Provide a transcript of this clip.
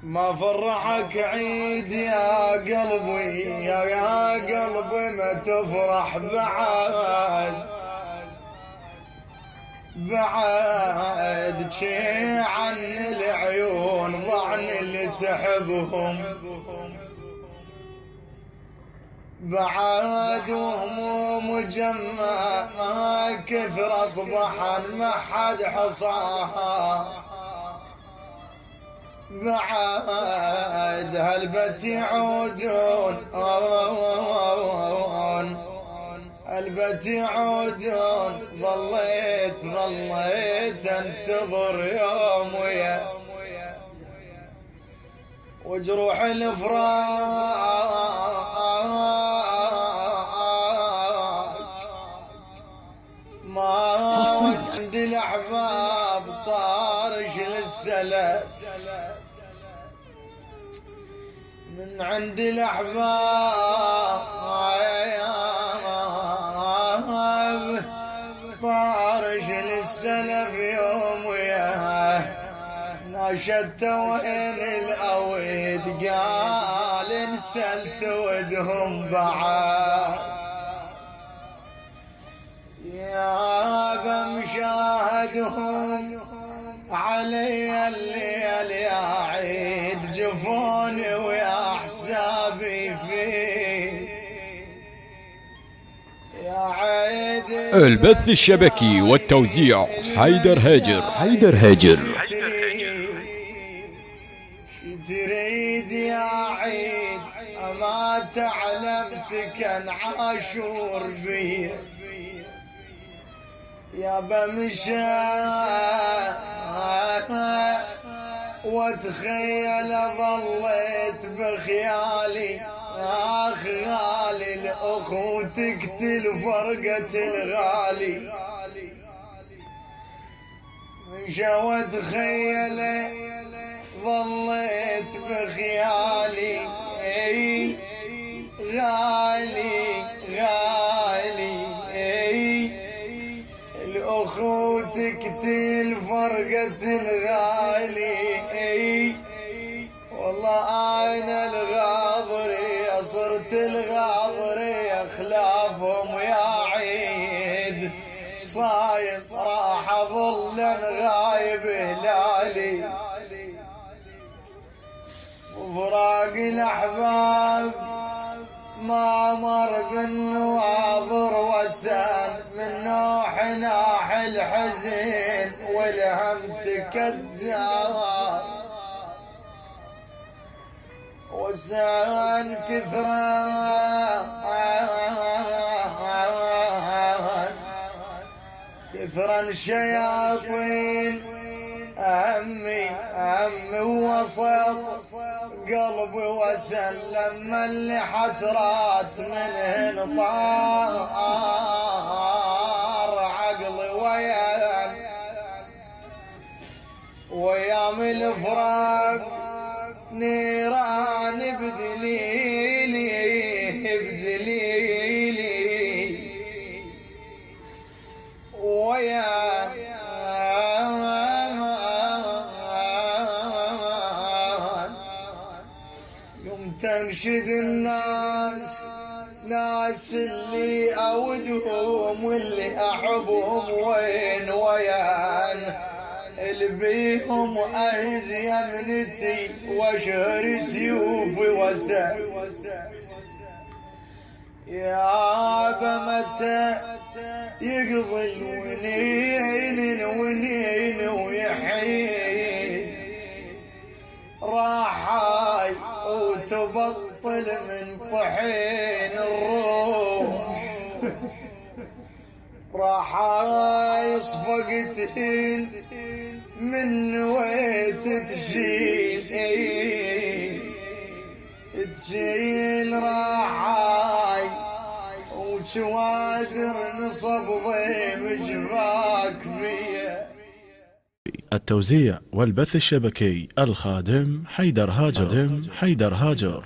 ما فرحك عيد يا قلبي، يا قلبي ما تفرح بعد شي عن العيون ضعن اللي تحبهم، بعد وهموم جمع كثر اصبح ما حد حصاها، بعد هلبت يعودون هلبت يعودون، ظليت انتظر يوم وجروح الفراق ما عندي الاحباب طارش للسلف، من عند الأحباب طارش للسلف يوم وياه، ناشدت وين الأويد قال انسلت ودهم بعد، يا بمشاهدهم علي الليل يا عيد جفوني ويا حسابي فيه، يا عيد البث الشبكي والتوزيع حيدر هاجر. شي تريد يا عيد ما تعلم سكن عاشور بيه، يا بمشى واتخيل ظليت بخيالي خيالي الاخو تقتل فرقة الغالي، مشى واتخيل ظليت بخيالي غالي الأخو تقتل فرقة الغالي، والله أنا الغاضري صرت الغاضري أخلافهم يا عيد، صايم راح أظل غايب هلالي، وفراق الأحباب ما مر بالنواظر وسام، من نوح ناح الحزين والهم تكدر، وسان كثرا شياطين همي وسط قلبي وسلم اللي حسرات منهن طار عقلي ويام الفراق نيران بدليلي ويا تنشد الناس اللي أودهم واللي أحبهم وين ويان، اللي بيهم أهز يمنتي وشهر سيوفي وسام، يا بمتى يقضي الونين ويحيي راحاي وتبطل من طحين الروح، راحاي صفقتين من ويت تشيل راحاي وشوادر نصب ضيم جفاك بيه. التوزيع والبث الشبكي الخادم حيدر هاجر.